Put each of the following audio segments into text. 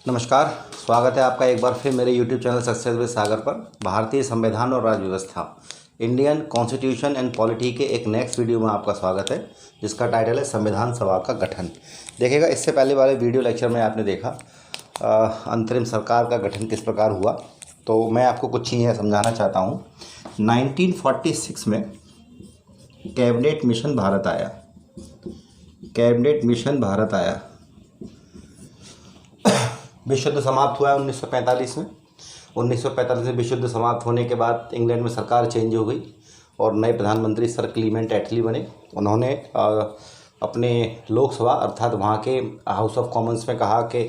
नमस्कार, स्वागत है आपका एक बार फिर मेरे YouTube चैनल सक्सेस विद सागर पर। भारतीय संविधान और राज्य व्यवस्था, इंडियन कॉन्स्टिट्यूशन एंड पॉलिटी के एक नेक्स्ट वीडियो में आपका स्वागत है, जिसका टाइटल है संविधान सभा का गठन। देखिएगा, इससे पहले वाले वीडियो लेक्चर में आपने देखा अंतरिम सरकार का गठन किस प्रकार हुआ। तो मैं आपको कुछ चीज़ें समझाना चाहता हूँ। 1946 में कैबिनेट मिशन भारत आया। कैबिनेट मिशन भारत आया। विश्व युद्ध समाप्त हुआ है 1945 में। 1945 में विश्व युद्ध समाप्त होने के बाद इंग्लैंड में सरकार चेंज हो गई और नए प्रधानमंत्री सर क्लीमेंट एटली बने। उन्होंने अपने लोकसभा अर्थात वहाँ के हाउस ऑफ कॉमन्स में कहा कि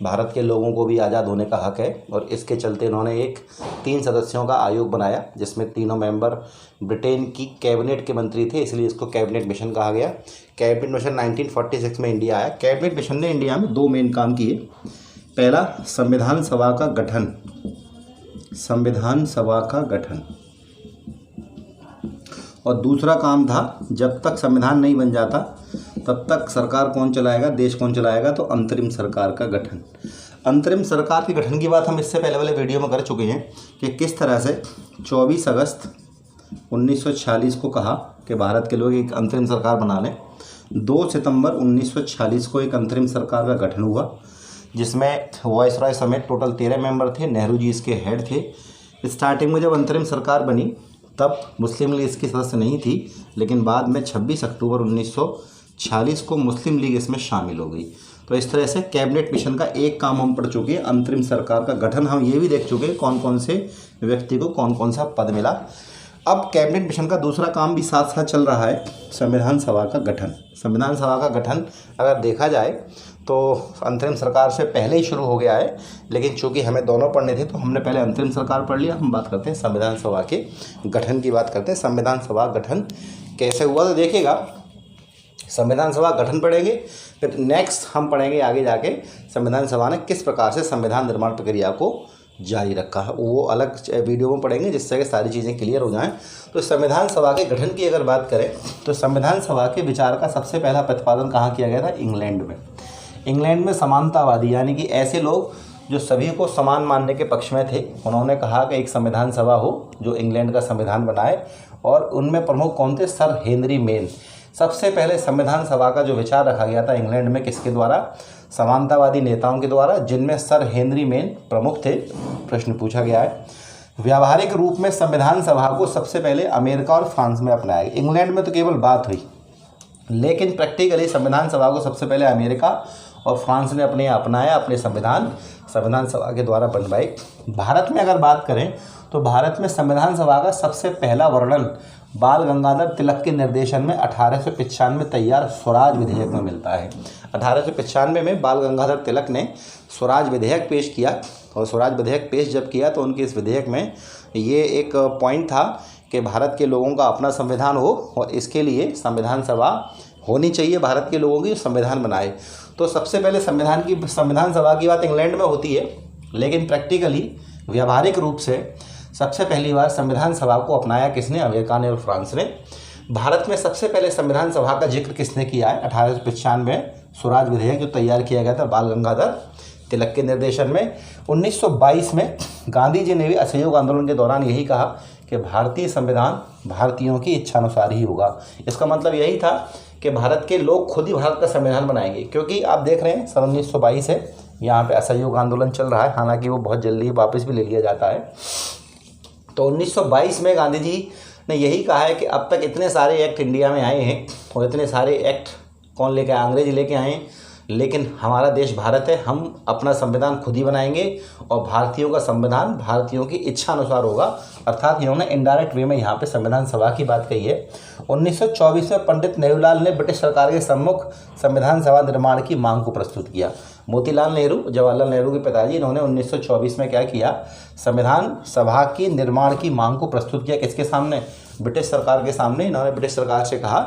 भारत के लोगों को भी आज़ाद होने का हक है, और इसके चलते उन्होंने एक 3 सदस्यों का आयोग बनाया, जिसमें तीनों मेंबर ब्रिटेन की कैबिनेट के मंत्री थे, इसलिए इसको कैबिनेट मिशन कहा गया। कैबिनेट मिशन 1946 में इंडिया आया। कैबिनेट मिशन ने इंडिया में 2 मेन काम किए। पहला, संविधान सभा का गठन। संविधान सभा का गठन। और दूसरा काम था, जब तक संविधान नहीं बन जाता तब तक सरकार कौन चलाएगा, देश कौन चलाएगा, तो अंतरिम सरकार का गठन। अंतरिम सरकार के गठन की बात हम इससे पहले वाले वीडियो में कर चुके हैं कि किस तरह से 24 अगस्त 1946 को कहा कि भारत के लोग एक अंतरिम सरकार बना लें। 2 सितंबर 1946 को एक अंतरिम सरकार का गठन हुआ, जिसमें वायसराय समेत टोटल 13 मेंबर थे। नेहरू जी इसके हेड थे। स्टार्टिंग में जब अंतरिम सरकार बनी तब मुस्लिम लीग इसकी सदस्य नहीं थी, लेकिन बाद में 26 अक्टूबर 1946 को मुस्लिम लीग इसमें शामिल हो गई। तो इस तरह से कैबिनेट मिशन का एक काम हम पढ़ चुके हैं, अंतरिम सरकार का गठन। हम ये भी देख चुके हैं कौन कौन से व्यक्ति को कौन कौन सा पद मिला। अब कैबिनेट मिशन का दूसरा काम भी साथ साथ चल रहा है, संविधान सभा का गठन। संविधान सभा का गठन अगर देखा जाए तो अंतरिम सरकार से पहले ही शुरू हो गया है, लेकिन चूंकि हमें दोनों पढ़ने थे तो हमने पहले अंतरिम सरकार पढ़ लिया। हम बात करते हैं संविधान सभा के गठन की बात करते हैं। संविधान सभा गठन कैसे हुआ, तो देखिएगा, संविधान सभा गठन पढ़ेंगे, फिर नेक्स्ट हम पढ़ेंगे आगे जाके संविधान सभा ने किस प्रकार से संविधान निर्माण प्रक्रिया को जारी रखा है, वो अलग वीडियो में पढ़ेंगे, जिससे कि सारी चीज़ें क्लियर हो जाएं। तो संविधान सभा के गठन की अगर बात करें तो संविधान सभा के विचार का सबसे पहला प्रतिपादन कहाँ किया गया था? इंग्लैंड में। इंग्लैंड में समानतावादी, यानी कि ऐसे लोग जो सभी को समान मानने के पक्ष में थे, उन्होंने कहा कि एक संविधान सभा हो जो इंग्लैंड का संविधान बनाए। और उनमें प्रमुख कौन थे? Sir Henry main. सबसे पहले संविधान सभा का जो विचार रखा गया था इंग्लैंड में, किसके द्वारा? समानतावादी नेताओं के द्वारा, जिनमें सर हेनरी मेन प्रमुख थे। प्रश्न पूछा गया है। व्यावहारिक रूप में संविधान सभा को सबसे पहले अमेरिका और फ्रांस में अपनाया गया। इंग्लैंड में तो केवल बात हुई, लेकिन प्रैक्टिकली संविधान सभा को सबसे पहले अमेरिका और फ्रांस ने अपनाया, अपने संविधान सभा के द्वारा बनवाए। भारत में अगर बात करें तो भारत में संविधान सभा का सबसे पहला वर्णन बाल गंगाधर तिलक के निर्देशन में 1895 में तैयार स्वराज विधेयक में मिलता है। 1895 में बाल गंगाधर तिलक ने स्वराज विधेयक पेश किया, और स्वराज विधेयक पेश जब किया तो उनके इस विधेयक में ये एक पॉइंट था कि भारत के लोगों का अपना संविधान हो, और इसके लिए संविधान सभा होनी चाहिए, भारत के लोगों की संविधान बनाए। तो सबसे पहले संविधान सभा की बात इंग्लैंड में होती है, लेकिन प्रैक्टिकली व्यावहारिक रूप से सबसे पहली बार संविधान सभा को अपनाया किसने? अमेरिका ने और फ्रांस ने। भारत में सबसे पहले संविधान सभा का जिक्र किसने किया है? 1895 में स्वराज विधेयक जो तैयार किया गया था बाल गंगाधर तिलक के निर्देशन में। 1922 में गांधी जी ने भी असहयोग आंदोलन के दौरान यही कहा कि भारतीय संविधान भारतीयों की इच्छानुसार ही होगा। इसका मतलब यही था कि भारत के लोग खुद ही भारत का संविधान बनाएंगे, क्योंकि आप देख रहे हैं सन 1922 है, यहाँ पे असहयोग आंदोलन चल रहा है, हालांकि वो बहुत जल्दी वापस भी ले लिया जाता है। तो 1922 में गांधी जी ने यही कहा है कि अब तक इतने सारे एक्ट इंडिया में आए हैं, और इतने सारे एक्ट कौन लेके आए? अंग्रेज लेके आए हैं, लेकिन हमारा देश भारत है, हम अपना संविधान खुद ही बनाएंगे, और भारतीयों का संविधान भारतीयों की इच्छा अनुसार होगा। अर्थात इन्होंने इनडायरेक्ट वे में यहाँ पे संविधान सभा की बात कही है। 1924 में पंडित नेहरूलाल ने ब्रिटिश सरकार के सम्मुख संविधान सभा निर्माण की मांग को प्रस्तुत किया। मोतीलाल नेहरू, जवाहरलाल नेहरू के पिताजी, इन्होंने 1924 में क्या किया? संविधान सभा की निर्माण की मांग को प्रस्तुत किया। किसके सामने? ब्रिटिश सरकार के सामने। इन्होंने ब्रिटिश सरकार से कहा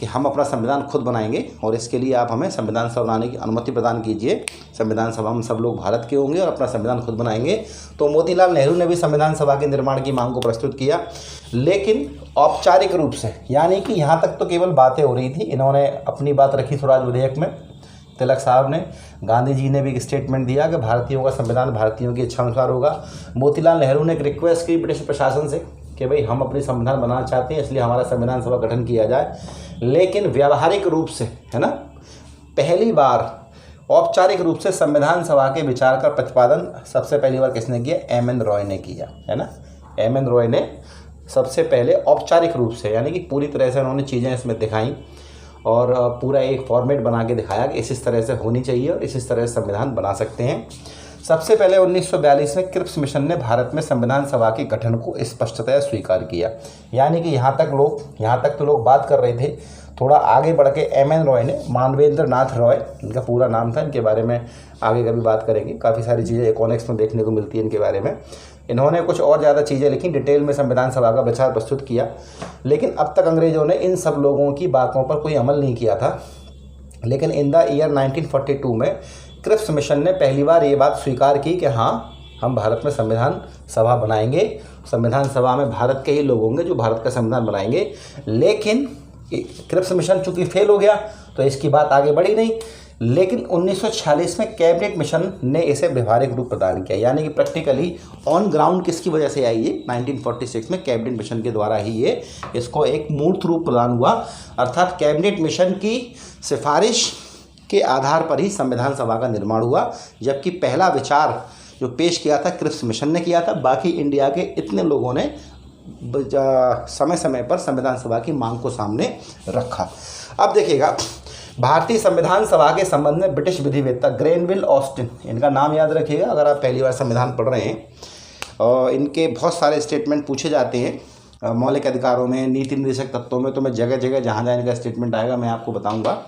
कि हम अपना संविधान खुद बनाएंगे, और इसके लिए आप हमें संविधान सभा बनाने की अनुमति प्रदान कीजिए। संविधान सभा में सब लोग भारत के होंगे और अपना संविधान खुद बनाएंगे। तो मोतीलाल नेहरू ने भी संविधान सभा के निर्माण की मांग को प्रस्तुत किया, लेकिन औपचारिक रूप से, यानी कि यहाँ तक तो केवल बातें हो रही थी। इन्होंने अपनी बात रखी स्वराज विधेयक में तिलक साहब ने, गांधी जी ने भी एक स्टेटमेंट दिया कि भारतीयों का संविधान भारतीयों की इच्छा अनुसार होगा। मोतीलाल नेहरू ने एक रिक्वेस्ट की ब्रिटिश प्रशासन से कि भाई हम अपनी संविधान बनाना चाहते हैं, इसलिए हमारा संविधान सभा गठन किया जाए। लेकिन व्यावहारिक रूप से, है ना, पहली बार औपचारिक रूप से संविधान सभा के विचार का प्रतिपादन सबसे पहली बार किसने किया? एम.एन. रॉय ने किया, है ना। एम.एन. रॉय ने सबसे पहले औपचारिक रूप से, यानी कि पूरी तरह से उन्होंने चीज़ें इसमें दिखाई और पूरा एक फॉर्मेट बना के दिखाया कि इस तरह से होनी चाहिए और इस तरह से संविधान बना सकते हैं। सबसे पहले 1942 में क्रिप्स मिशन ने भारत में संविधान सभा के गठन को स्पष्टतः स्वीकार किया। यानी कि यहाँ तक तो लोग बात कर रहे थे। थोड़ा आगे बढ़ के एम.एन. रॉय ने, मानवेंद्र नाथ रॉय इनका पूरा नाम था, इनके बारे में आगे कभी बात करेंगे। काफ़ी सारी चीज़ें इकोनॉमिक्स में देखने को मिलती है इनके बारे में। इन्होंने कुछ और ज़्यादा चीज़ें लिखी, डिटेल में संविधान सभा का विचार प्रस्तुत किया। लेकिन अब तक अंग्रेज़ों ने इन सब लोगों की बातों पर कोई अमल नहीं किया था। लेकिन इन द ईयर 1942 में क्रिप्स मिशन ने पहली बार ये बात स्वीकार की कि हाँ, हम भारत में संविधान सभा बनाएंगे। संविधान सभा में भारत के ही लोग होंगे जो भारत का संविधान बनाएंगे। लेकिन क्रिप्स मिशन चूंकि फेल हो गया तो इसकी बात आगे बढ़ी नहीं। लेकिन 1946 में कैबिनेट मिशन ने इसे व्यवहारिक रूप प्रदान किया, यानी कि प्रैक्टिकली ऑन ग्राउंड किसकी वजह से आई? ये 1946 में कैबिनेट मिशन के द्वारा ही ये इसको एक मूर्त रूप प्रदान हुआ। अर्थात कैबिनेट मिशन की सिफारिश के आधार पर ही संविधान सभा का निर्माण हुआ। जबकि पहला विचार जो पेश किया था क्रिप्स मिशन ने किया था, बाकी इंडिया के इतने लोगों ने समय समय पर संविधान सभा की मांग को सामने रखा। अब देखिएगा, भारतीय संविधान सभा के संबंध में ब्रिटिश विधिवेत्ता ग्रेनविल ऑस्टिन, इनका नाम याद रखिएगा अगर आप पहली बार संविधान पढ़ रहे हैं। और इनके बहुत सारे स्टेटमेंट पूछे जाते हैं मौलिक अधिकारों में, नीति निर्देशक तत्वों में। तो मैं जगह जगह जहाँ जहाँ इनका स्टेटमेंट आएगा मैं आपको बताऊँगा।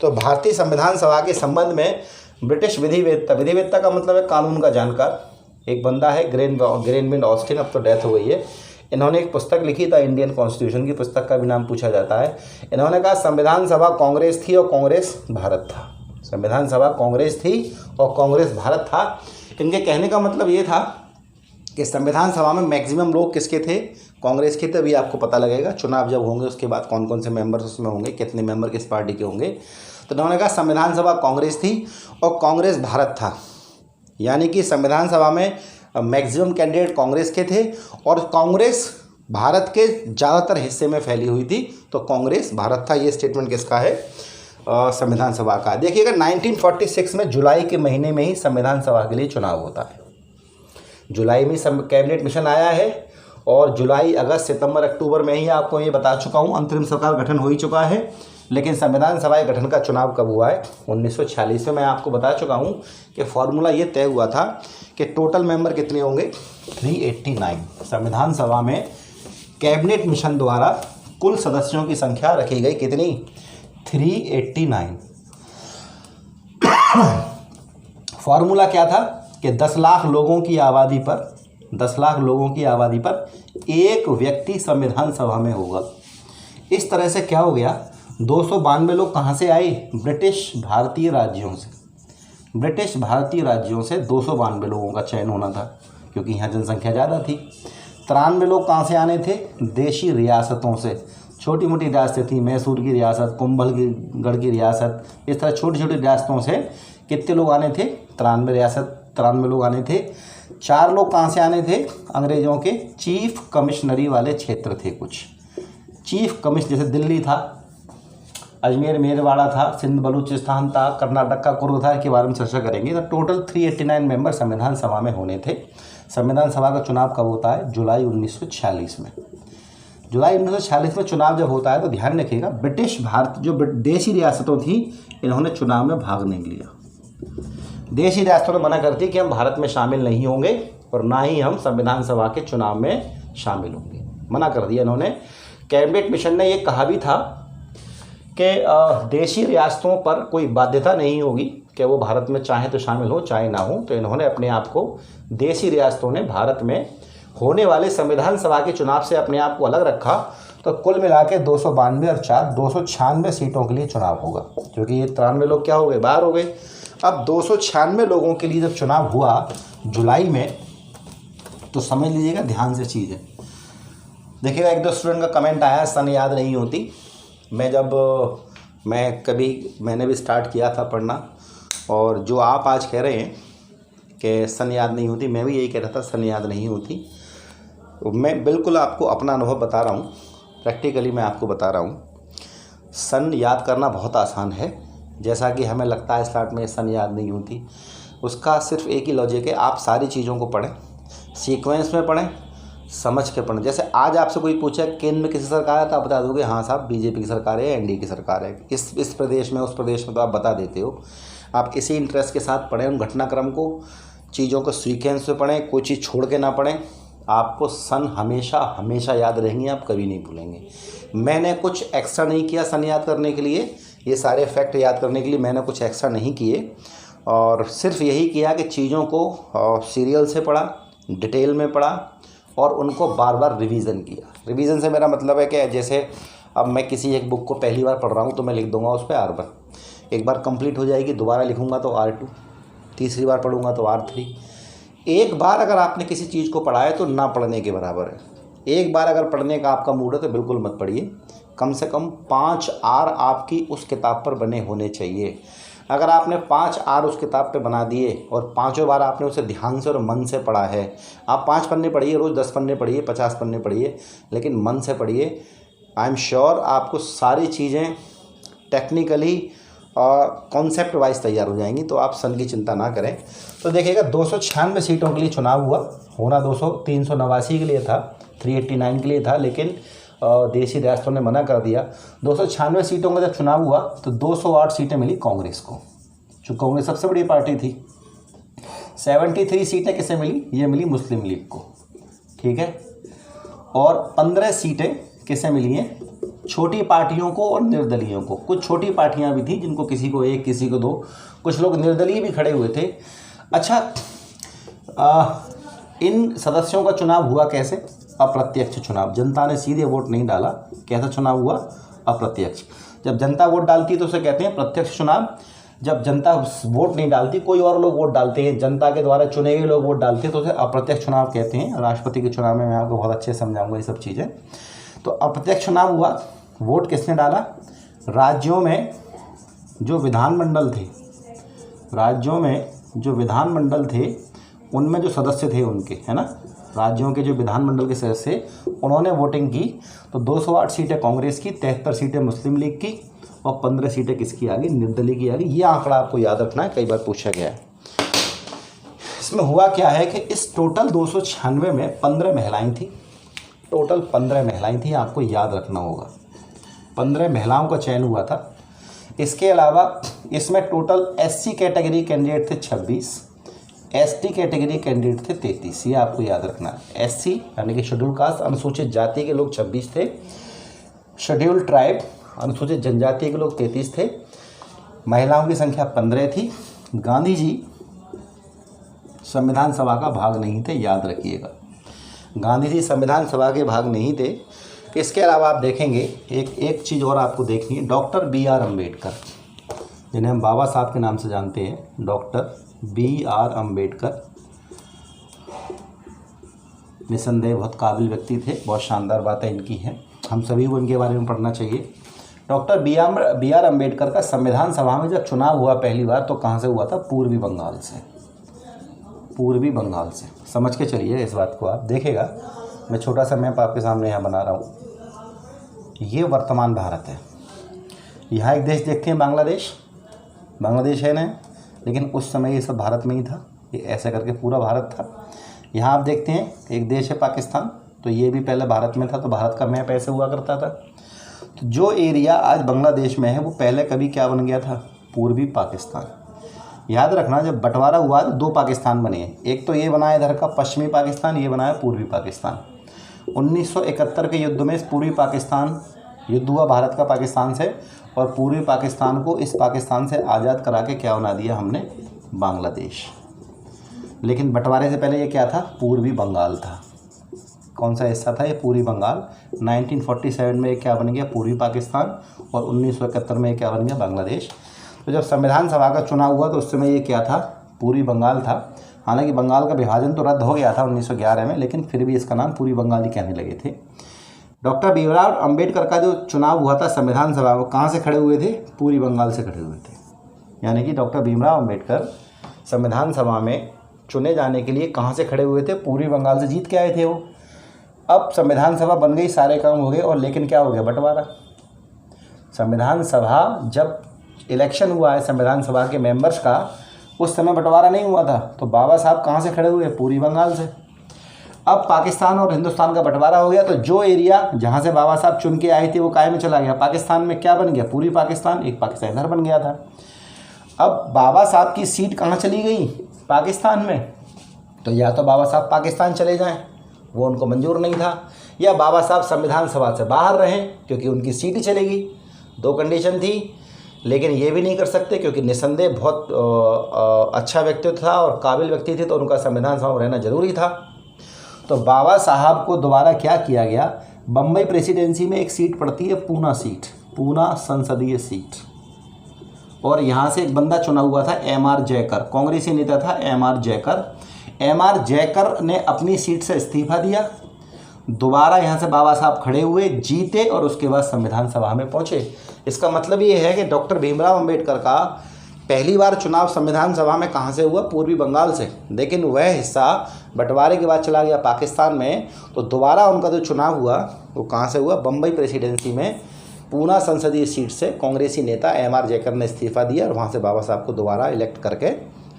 तो भारतीय संविधान सभा के संबंध में ब्रिटिश विधिवेत्ता का मतलब है कानून का जानकार, एक बंदा है ग्रेनविल ऑस्टिन, अब तो डेथ हो गई है। इन्होंने एक पुस्तक लिखी था इंडियन कॉन्स्टिट्यूशन की, पुस्तक का भी नाम पूछा जाता है। इन्होंने कहा संविधान सभा कांग्रेस थी और कांग्रेस भारत था। संविधान सभा कांग्रेस थी और कांग्रेस भारत था। इनके कहने का मतलब ये था कि संविधान सभा में मैक्सिमम लोग किसके थे? कांग्रेस के थे। अभी आपको पता लगेगा चुनाव जब होंगे उसके बाद कौन कौन से मेंबर्स उसमें होंगे, कितने मेंबर किस पार्टी के होंगे। तो इन्होंने कहा संविधान सभा कांग्रेस थी और कांग्रेस भारत था, यानी कि संविधान सभा में मैक्सिमम कैंडिडेट कांग्रेस के थे और कांग्रेस भारत के ज़्यादातर हिस्से में फैली हुई थी, तो कांग्रेस भारत था। ये स्टेटमेंट किसका है? संविधान सभा का। देखिएगा 1946 में जुलाई के महीने में ही संविधान सभा के लिए चुनाव होता है। जुलाई में कैबिनेट मिशन आया है और जुलाई, अगस्त, सितंबर, अक्टूबर में ही आपको ये बता चुका हूँ अंतरिम सरकार गठन हो ही चुका है। लेकिन संविधान सभा गठन का चुनाव कब हुआ है? 1946 में। मैं आपको बता चुका हूँ कि फॉर्मूला ये तय हुआ था कि टोटल मेंबर कितने होंगे? 389। संविधान सभा में कैबिनेट मिशन द्वारा कुल सदस्यों की संख्या रखी गई कितनी? 389। फॉर्मूला क्या था कि 10 लाख लोगों की आबादी पर एक व्यक्ति संविधान सभा में होगा। इस तरह से क्या हो गया? 292 लोग कहाँ से आए? ब्रिटिश भारतीय राज्यों से 292 लोगों का चयन होना था, क्योंकि यहाँ जनसंख्या ज़्यादा थी। 93 लोग कहाँ से आने थे? देशी रियासतों से। छोटी मोटी रियासतें थी, मैसूर की रियासत, कुंभलगढ़ की रियासत, इस तरह छोटी छोटी रियासतों से कितने लोग आने थे? 93 लोग आने थे। 4 लोग कहाँ से आने थे? अंग्रेज़ों के चीफ कमिश्नरी वाले क्षेत्र थे कुछ। चीफ कमिश्नर जैसे दिल्ली था, अजमेर मेरवाड़ा था, सिंध बलूचिस्तान था, कर्नाटक का कुर्ग था, के बारे में चर्चा करेंगे। तो टोटल 389 मेंबर संविधान सभा में होने थे। संविधान सभा का चुनाव कब होता है? जुलाई 1946 में। जुलाई 1946 में चुनाव जब होता है तो ध्यान रखिएगा, ब्रिटिश भारत जो देशी रियासतों थी इन्होंने चुनाव में भाग नहीं लिया। देशी रियासतों ने मना कर दी कि हम भारत में शामिल नहीं होंगे और ना ही हम संविधान सभा के चुनाव में शामिल होंगे, मना कर दिया इन्होंने। कैबिनेट मिशन ने ये कहा भी था कि देशी रियासतों पर कोई बाध्यता नहीं होगी कि वो भारत में चाहे तो शामिल हो चाहे ना हो। तो इन्होंने अपने आप को, देशी रियासतों ने भारत में होने वाले संविधान सभा के चुनाव से अपने आप को अलग रखा। तो कुल मिला के 292 और 4 296 सीटों के लिए चुनाव होगा, क्योंकि ये 93 लोग क्या हो गए? बाहर हो गए। अब 296 लोगों के लिए जब चुनाव हुआ जुलाई में, तो समझ लीजिएगा ध्यान से चीज़ है। देखिएगा, एक दो स्टूडेंट का कमेंट आया, सन याद नहीं होती। मैं जब मैंने भी स्टार्ट किया था पढ़ना। और जो आप आज कह रहे हैं कि सन याद नहीं होती, मैं भी यही कह रहा था सन याद नहीं होती। मैं बिल्कुल आपको अपना अनुभव बता रहा हूँ, प्रैक्टिकली मैं आपको बता रहा हूँ। सन याद करना बहुत आसान है, जैसा कि हमें लगता है स्टार्ट में सन याद नहीं होती। उसका सिर्फ एक ही लॉजिक है, आप सारी चीज़ों को पढ़ें, सीक्वेंस में पढ़ें, समझ के पढ़ें। जैसे आज आपसे कोई पूछे केंद्र में किसी सरकार है तो आप बता दोगे हाँ साहब बीजेपी की सरकार है या एनडीए की सरकार है, इस प्रदेश में उस प्रदेश में, तो आप बता देते हो। आप इसी इंटरेस्ट के साथ पढ़ें उन घटनाक्रम को, चीज़ों को सीक्वेंस में पढ़ें, कोई चीज़ छोड़ के ना पढ़ें। आपको सन हमेशा हमेशा याद रहेंगे, आप कभी नहीं भूलेंगे। मैंने कुछ एक्स्ट्रा नहीं किया सन याद करने के लिए, ये सारे फैक्ट याद करने के लिए मैंने कुछ एक्स्ट्रा नहीं किए, और सिर्फ यही किया कि चीज़ों को सीरियल से पढ़ा, डिटेल में पढ़ा और उनको बार बार रिवीज़न किया। रिवीज़न से मेरा मतलब है कि जैसे अब मैं किसी एक बुक को पहली बार पढ़ रहा हूँ तो मैं लिख दूंगा उस पर R1, एक बार कंप्लीट हो जाएगी, दोबारा लिखूँगा तो R2, तीसरी बार पढ़ूँगा तो R3। एक बार अगर आपने किसी चीज़ को पढ़ा है तो ना पढ़ने के बराबर है। एक बार अगर पढ़ने का आपका मूड है तो बिल्कुल मत पढ़िए, कम से कम 5 R आपकी उस किताब पर बने होने चाहिए। अगर आपने 5 R उस किताब पे बना दिए और 5 बार आपने उसे ध्यान से और मन से पढ़ा है, आप 5 पन्ने पढ़िए, रोज़ 10 पन्ने पढ़िए, 50 पन्ने पढ़िए, लेकिन मन से पढ़िए। आई एम श्योर आपको सारी चीज़ें टेक्निकली कॉन्सेप्ट वाइज तैयार हो जाएंगी, तो आप सन की चिंता ना करें। तो देखिएगा 296 सीटों के लिए चुनाव हुआ, होना 389 के लिए था, 389 के लिए था, लेकिन देशी रियासतों ने मना कर दिया। 296 सीटों का जब चुनाव हुआ तो 208 सीटें मिली कांग्रेस को, जो कांग्रेस सबसे बड़ी पार्टी थी। 73 सीटें किसे मिली? ये मिली मुस्लिम लीग को, ठीक है। और 15 सीटें किसे मिली हैं? छोटी पार्टियों को और निर्दलीयों को। कुछ छोटी पार्टियां भी थी जिनको किसी को 1 किसी को 2, कुछ लोग निर्दलीय भी खड़े हुए थे। अच्छा, इन सदस्यों का चुनाव हुआ कैसे? अप्रत्यक्ष चुनाव, जनता ने सीधे वोट नहीं डाला। कैसा चुनाव हुआ? अप्रत्यक्ष। जब जनता वोट डालती है तो उसे कहते हैं प्रत्यक्ष चुनाव। जब जनता वोट नहीं डालती, कोई और लोग वोट डालते हैं, जनता के द्वारा चुने गए लोग वोट डालते हैं, तो उसे अप्रत्यक्ष चुनाव कहते हैं। राष्ट्रपति के चुनाव में मैं आपको बहुत अच्छे से समझाऊंगा ये सब चीज़ें। तो अप्रत्यक्ष चुनाव हुआ, वोट किसने डाला? राज्यों में जो विधानमंडल थे, राज्यों में जो विधानमंडल थे उनमें जो सदस्य थे उनके, है ना, राज्यों के जो विधानमंडल के सदस्य, उन्होंने वोटिंग की। तो 208 सीटें कांग्रेस की, 73 सीटें मुस्लिम लीग की और 15 सीटें किसकी आ गई? निर्दलीय की आ गई। ये आंकड़ा आपको याद रखना है, कई बार पूछा गया है। इसमें हुआ क्या है कि इस टोटल 296 में 15 महिलाएं थी, टोटल 15 महिलाएं थी, आपको याद रखना होगा। 15 महिलाओं का चयन हुआ था। इसके अलावा इसमें टोटल SC कैटेगरी कैंडिडेट थे 26, ST कैटेगरी कैंडिडेट थे 33। ये आपको याद रखना है। SC यानी कि शेड्यूल कास्ट, अनुसूचित जाति के लोग 26 थे, शेड्यूल ट्राइब अनुसूचित जनजाति के लोग 33 थे, महिलाओं की संख्या 15 थी। गांधी जी संविधान सभा का भाग नहीं थे, याद रखिएगा, गांधी जी संविधान सभा के भाग नहीं थे। इसके अलावा आप देखेंगे एक चीज़ और आपको देखनी है, डॉक्टर B.R. अम्बेडकर, जिन्हें हम बाबा साहब के नाम से जानते हैं, डॉक्टर B.R. अम्बेडकर निसंदेह बहुत काबिल व्यक्ति थे, बहुत शानदार बातें इनकी हैं, हम सभी को इनके बारे में पढ़ना चाहिए। Doctor B.R. अम्बेडकर का संविधान सभा में जब चुनाव हुआ पहली बार तो कहाँ से हुआ था? पूर्वी बंगाल से, पूर्वी बंगाल से। समझ के चलिए इस बात को, आप देखेगा मैं छोटा सा मैप आपके सामने यहाँ बना रहा हूँ। ये वर्तमान भारत है। यहाँ एक देश देखते हैं बांग्लादेश, बांग्लादेश है ना, लेकिन उस समय ये सब भारत में ही था, ये ऐसा करके पूरा भारत था। यहाँ आप देखते हैं एक देश है पाकिस्तान, तो ये भी पहले भारत में था, तो भारत का मैप ऐसे हुआ करता था। तो जो एरिया आज बांग्लादेश में है वो पहले कभी क्या बन गया था? पूर्वी पाकिस्तान। याद रखना, जब बंटवारा हुआ तो 2 पाकिस्तान बने हैं, एक तो ये बना है इधर का पश्चिमी पाकिस्तान, ये बना है पूर्वी पाकिस्तान। 1971 के युद्ध में पूर्वी पाकिस्तान युद्ध हुआ भारत का पाकिस्तान से, और पूर्वी पाकिस्तान को इस पाकिस्तान से आज़ाद करा के क्या बना दिया हमने? बांग्लादेश। लेकिन बंटवारे से पहले ये क्या था? पूर्वी बंगाल था। कौन सा हिस्सा था ये? पूर्वी बंगाल। 1947 में ये क्या बन गया? पूर्वी पाकिस्तान। और 1971 में ये क्या बन गया? बांग्लादेश। तो जब संविधान सभा का चुनाव हुआ तो उस समय ये क्या था? पूर्वी बंगाल था। हालांकि बंगाल का विभाजन तो रद्द हो गया था 1911 में, लेकिन फिर भी इसका नाम पूर्वी बंगाल ही कहने लगे थे। डॉक्टर भीमराव अंबेडकर का जो चुनाव हुआ था संविधान सभा में, कहाँ से खड़े हुए थे? पूर्वी बंगाल से खड़े हुए थे। यानी कि डॉक्टर भीमराव अंबेडकर संविधान सभा में चुने जाने के लिए कहाँ से खड़े हुए थे? पूर्वी बंगाल से जीत के आए थे वो। अब संविधान सभा बन गई, सारे काम हो गए, और लेकिन क्या हो गया? बंटवारा। संविधान सभा जब इलेक्शन हुआ है संविधान सभा के मेंबर्स का, उस समय बंटवारा नहीं हुआ था। तो बाबा साहब कहाँ से खड़े हुए? पूर्वी बंगाल से। अब पाकिस्तान और हिंदुस्तान का बंटवारा हो गया, तो जो एरिया जहाँ से बाबा साहब चुन के आए थे वो काय में चला गया? पाकिस्तान में। क्या बन गया? पूर्वी पाकिस्तान। एक पाकिस्तान इधर बन गया था। अब बाबा साहब की सीट कहाँ चली गई? पाकिस्तान में। तो या तो बाबा साहब पाकिस्तान चले जाएं, वो उनको मंजूर नहीं था, या बाबा साहब संविधान सभा से बाहर रहें क्योंकि उनकी सीट ही चलेगी। दो कंडीशन थी। लेकिन ये भी नहीं कर सकते क्योंकि निसंदेह बहुत अच्छा व्यक्तित्व था और काबिल व्यक्ति थे, तो उनका संविधान सभा में रहना जरूरी था। तो बाबा साहब को दोबारा क्या किया गया? बम्बई प्रेसिडेंसी में एक सीट पड़ती है, पूना सीट, पूना संसदीय सीट, और यहाँ से एक बंदा चुना हुआ था, M.R. जयकर, कांग्रेसी नेता था M.R. जयकर। M.R. जयकर ने अपनी सीट से इस्तीफा दिया, दोबारा यहाँ से बाबा साहब खड़े हुए, जीते, और उसके बाद संविधान सभा में पहुँचे। इसका मतलब ये है कि डॉक्टर भीमराव अंबेडकर का पहली बार चुनाव संविधान सभा में कहाँ से हुआ? पूर्वी बंगाल से। लेकिन वह हिस्सा बंटवारे के बाद चला गया पाकिस्तान में, तो दोबारा उनका जो चुनाव हुआ वो कहाँ से हुआ? बम्बई प्रेसिडेंसी में पूना संसदीय सीट से कांग्रेसी नेता M.R. जयकर ने इस्तीफा दिया, और वहाँ से बाबा साहब को दोबारा इलेक्ट करके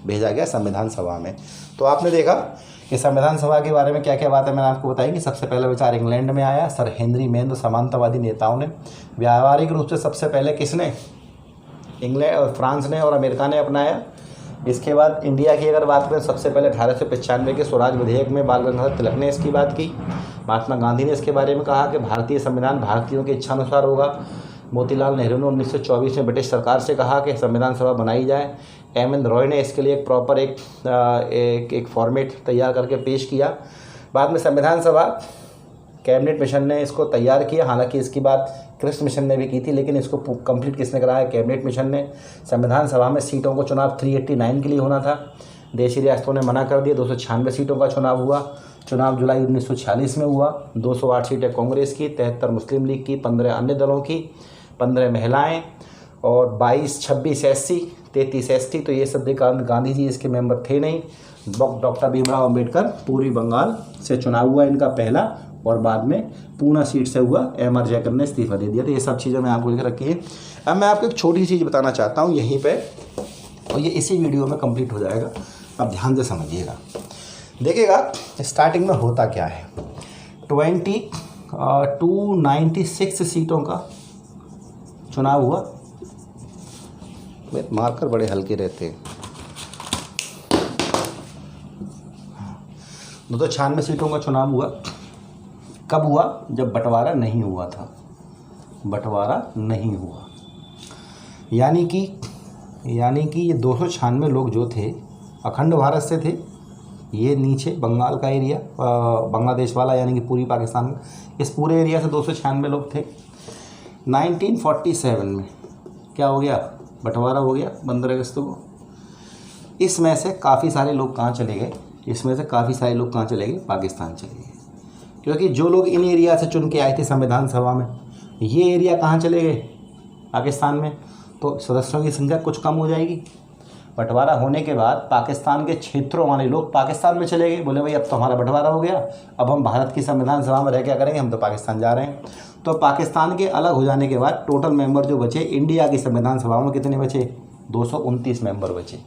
भेजा गया संविधान सभा में। तो आपने देखा कि संविधान सभा के बारे में क्या क्या बात है मैंने आपको बताई कि सबसे पहला विचार इंग्लैंड में आया, सर हेनरी मेन, समानतावादी नेताओं ने। व्यावहारिक रूप से सबसे पहले किसने? इंग्लैंड और फ्रांस ने और अमेरिका ने अपनाया। इसके बाद इंडिया की अगर बात करें, सबसे पहले 1895 के स्वराज विधेयक में बाल गंगाधर तिलक ने इसकी बात की। महात्मा गांधी ने इसके बारे में कहा कि भारतीय संविधान भारतीयों की इच्छा अनुसार होगा। मोतीलाल नेहरू ने 1924 में ब्रिटिश सरकार से कहा कि संविधान सभा बनाई जाए। M.N. रॉय ने इसके लिए एक प्रॉपर एक फॉर्मेट तैयार करके पेश किया। बाद में संविधान सभा कैबिनेट मिशन ने इसको तैयार किया, हालांकि इसकी बात क्रिस्ट मिशन ने भी की थी, लेकिन इसको कंप्लीट किसने कराया? कैबिनेट मिशन ने। संविधान सभा में सीटों को चुनाव 389 के लिए होना था, देशी रियासतों ने मना कर दिया। 296 सीटों का चुनाव हुआ। चुनाव जुलाई 1946 में हुआ। 208 सीटें कांग्रेस की, 73 मुस्लिम लीग की, 15 अन्य दलों की, 15 महिलाएं, और 22-26 SC, 33 ST। तो ये सब गांधी जी इसके मेंबर थे नहीं। डॉक्टर भीमराव अंबेडकर पूर्वी बंगाल से चुनाव हुआ इनका पहला, और बाद में पूना सीट से हुआ। M.R. जयकर ने इस्तीफा दे दिया। तो ये सब चीज़ें मैं आपको लिख रखी है। अब मैं आपको एक छोटी चीज़ बताना चाहता हूँ यहीं पे, और ये इसी वीडियो में कंप्लीट हो जाएगा। अब ध्यान से समझिएगा, देखिएगा स्टार्टिंग में होता क्या है। 296 सीटों का चुनाव हुआ। मार्कर बड़े हल्के रहते हैं। 296 सीटों का चुनाव हुआ। कब हुआ? जब बंटवारा नहीं हुआ था। बंटवारा नहीं हुआ, यानी कि ये 296 लोग जो थे अखंड भारत से थे। ये नीचे बंगाल का एरिया, बांग्लादेश वाला, यानी कि पूरी पाकिस्तान, इस पूरे एरिया से 296 लोग थे। 1947 में क्या हो गया? बंटवारा हो गया 15 अगस्त को। इसमें से काफ़ी सारे लोग कहाँ चले गए? पाकिस्तान चले गए, क्योंकि जो लोग इन एरिया से चुन के आए थे संविधान सभा में, ये एरिया कहाँ चले गए? पाकिस्तान में। तो सदस्यों की संख्या कुछ कम हो जाएगी। बंटवारा होने के बाद पाकिस्तान के क्षेत्रों वाले लोग पाकिस्तान में चले गए। बोले भाई अब तो हमारा बंटवारा हो गया, अब हम भारत की संविधान सभा में रह क्या करेंगे, हम तो पाकिस्तान जा रहे हैं। तो पाकिस्तान के अलग हो जाने के बाद टोटल मेंबर जो बचे इंडिया की संविधान सभा में कितने बचे? 229 मेंबर बचे।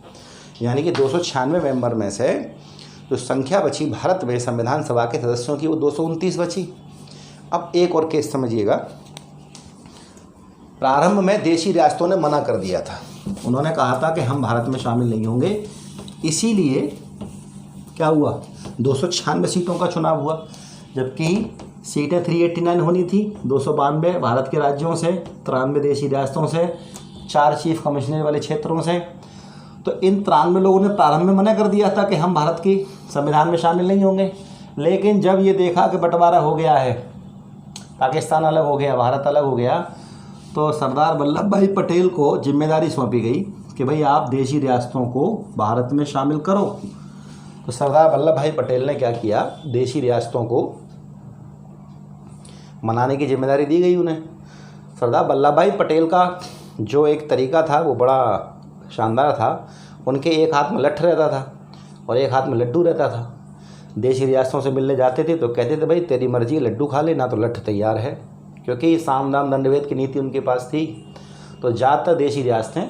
यानी कि 296 मेंबर में से जो संख्या बची भारत में संविधान सभा के सदस्यों की, वो 229 बची। अब एक और केस समझिएगा। प्रारंभ में देशी रियासतों ने मना कर दिया था। उन्होंने कहा था कि हम भारत में शामिल नहीं होंगे। इसीलिए क्या हुआ? 296 सीटों का चुनाव हुआ, जबकि सीटें 389 होनी थी। 292 भारत के राज्यों से, 93 देशी रियासतों से, 4 चीफ कमिश्नर वाले क्षेत्रों से। तो इन 93 लोगों ने प्रारंभ में मना कर दिया था कि हम भारत की संविधान में शामिल नहीं होंगे। लेकिन जब ये देखा कि बंटवारा हो गया है, पाकिस्तान अलग हो गया, भारत अलग हो गया, तो सरदार वल्लभ भाई पटेल को जिम्मेदारी सौंपी गई कि भाई आप देशी रियासतों को भारत में शामिल करो। तो सरदार वल्लभ भाई पटेल ने क्या किया? देशी रियासतों को मनाने की जिम्मेदारी दी गई उन्हें। सरदार वल्लभ भाई पटेल का जो एक तरीका था वो बड़ा शानदार था। उनके एक हाथ में लठ रहता था और एक हाथ में लड्डू रहता था। देशी रियासतों से मिलने जाते थे तो कहते थे भाई तेरी मर्जी, लड्डू खा ले ना तो लठ तैयार है, क्योंकि साम दाम दंडभेद की नीति उनके पास थी। तो ज़्यादातर देशी रियासतें,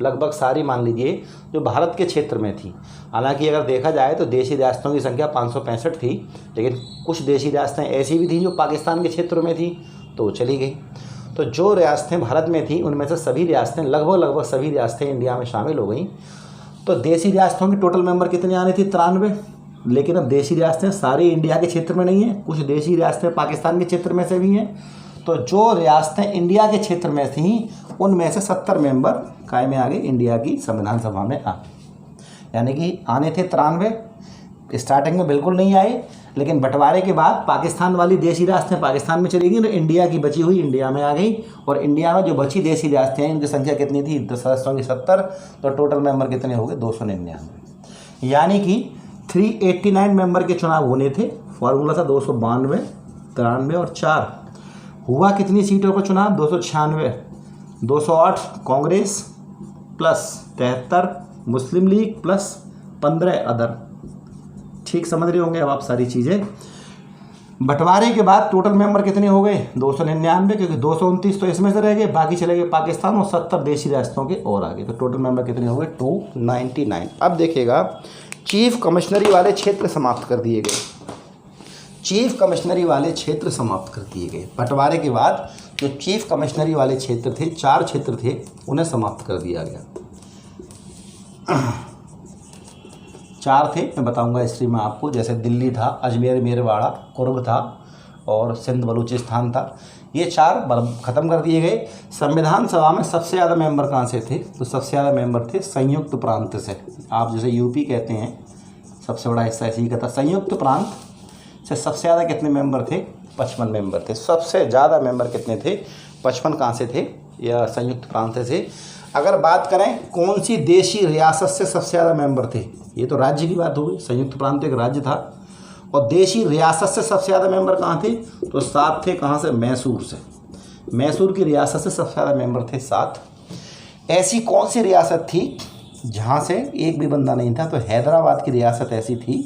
लगभग सारी मान लीजिए, जो भारत के क्षेत्र में थी। हालांकि अगर देखा जाए तो देशी रियासतों की संख्या 565 थी, लेकिन कुछ देशी रियासतें ऐसी भी थी जो पाकिस्तान के क्षेत्र में थी, तो वो चली गई। तो जो रियासतें भारत में थी उनमें से सभी रियासतें, लगभग सभी रियासतें इंडिया में शामिल हो गई। तो देशी रियासतों की टोटल मेंबर कितनी आनी थी? 93। लेकिन अब देशी रियासतें सारी इंडिया के क्षेत्र में नहीं हैं, कुछ देशी रियासतें पाकिस्तान के क्षेत्र में से भी हैं। तो जो रियासतें इंडिया के क्षेत्र में थीं उनमें से 70 मेंबर काय में आ गए, इंडिया की संविधान सभा में आ गए। यानी कि आने थे 93, स्टार्टिंग में बिल्कुल नहीं आए, लेकिन बंटवारे के बाद पाकिस्तान वाली देशी रियासतें पाकिस्तान में चली गई, तो इंडिया की बची हुई इंडिया में आ गई। और इंडिया में जो बची देशी रियासतें हैं उनकी संख्या कितनी थी? सदस्यों की 70। तो टोटल मेंबर कितने हो गए? 299। यानी कि 389 मेंबर के चुनाव होने थे। फॉर्मूला था 292, 93 और 4। हुआ कितनी सीटों पर चुनाव? 296। 208 कांग्रेस प्लस 73 मुस्लिम लीग प्लस 15 अदर। ठीक समझ रहे होंगे अब आप सारी चीज़ें। बंटवारे के बाद टोटल मेंबर कितने हो गए? 299, क्योंकि 229 तो इसमें से रह गए, बाकी चले गए पाकिस्तान और 70 देशी रियासतों के और आगे। तो टोटल मेंबर कितने हो गए? 299। अब देखिएगा, चीफ कमिश्नरी वाले क्षेत्र समाप्त कर दिए गए। चीफ कमिश्नरी वाले क्षेत्र समाप्त कर दिए गए। बंटवारे के बाद जो चीफ कमिश्नरी वाले क्षेत्र थे, 4 क्षेत्र थे, उन्हें समाप्त कर दिया गया। 4 थे, मैं बताऊंगा हिस्ट्री में आपको। जैसे दिल्ली था, अजमेर मेरवाड़ा, कुर्ग था और सिंध बलूचिस्तान था। ये 4 ख़त्म कर दिए गए। संविधान सभा में सबसे ज़्यादा मेंबर कहाँ से थे? तो सबसे ज़्यादा मेंबर थे संयुक्त प्रांत से। आप जैसे यूपी कहते हैं, सबसे बड़ा हिस्सा इसी का था। संयुक्त प्रांत से सबसे ज़्यादा कितने मेंबर थे? 55 मेंबर थे। सबसे ज़्यादा मेंबर कितने थे? 55 कहाँ से थे? या संयुक्त प्रांत से। अगर बात करें कौन सी देशी रियासत से सबसे ज़्यादा मेंबर थे, ये तो राज्य की बात हो गई। संयुक्त प्रांत एक राज्य था। और देशी रियासत से सबसे ज़्यादा मेंबर कहाँ थे? तो 7 थे। कहाँ से? मैसूर से। मैसूर की रियासत से सबसे ज़्यादा मेंबर थे 7। ऐसी कौन सी रियासत थी जहाँ से एक भी बंदा नहीं था? तो हैदराबाद की रियासत ऐसी थी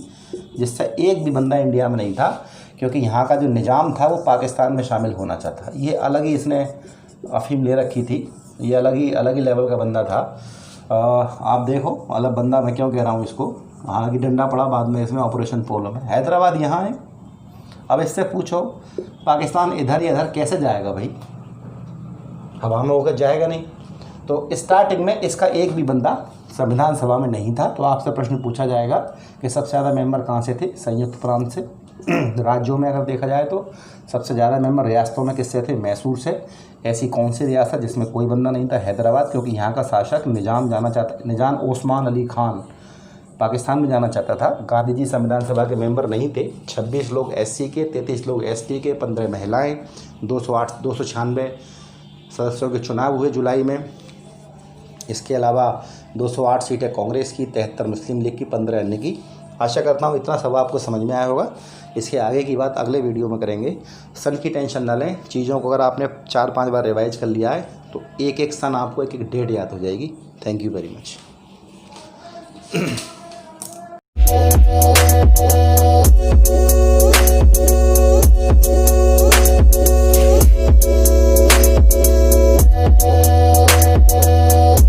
जिससे एक भी बंदा इंडिया में नहीं था, क्योंकि यहाँ का जो निज़ाम था वो पाकिस्तान में शामिल होना चाहता। ये अलग ही इसने अफीम ले रखी थी, ये अलग ही लेवल का बंदा था। आप देखो, अलग बंदा मैं क्यों कह रहा हूँ इसको, हालांकि डंडा पड़ा बाद में इसमें ऑपरेशन पोलो में। हैदराबाद यहाँ है। अब इससे पूछो पाकिस्तान इधर या इधर कैसे जाएगा भाई? हवा में होकर जाएगा नहीं। तो स्टार्टिंग में इसका एक भी बंदा संविधान सभा में नहीं था। तो आपसे प्रश्न पूछा जाएगा कि सबसे ज़्यादा मेंबर कहाँ से थे? संयुक्त प्रांत से। राज्यों में अगर देखा जाए तो सबसे ज़्यादा मेंबर रियासतों में किससे थे? मैसूर से। ऐसी कौन सी रियासत जिसमें कोई बंदा नहीं था? हैदराबाद, क्योंकि यहाँ का शासक निजाम ओस्मान अली खान पाकिस्तान में जाना चाहता था। गांधी जी संविधान सभा के मेंबर नहीं थे। 26 लोग SC के, 33 लोग ST के, 15 महिलाएं, 296 सदस्यों के चुनाव हुए जुलाई में। इसके अलावा 208 सीटें कांग्रेस की, 73 मुस्लिम लीग की, 15 अन्य की। आशा करता हूँ इतना सब आपको समझ में आया होगा। इसके आगे की बात अगले वीडियो में करेंगे। सन की टेंशन ना लें, चीज़ों को अगर आपने 4-5 बार रिवाइज कर लिया है तो एक एक सन आपको एक एक डेट याद हो जाएगी। Thank you very much.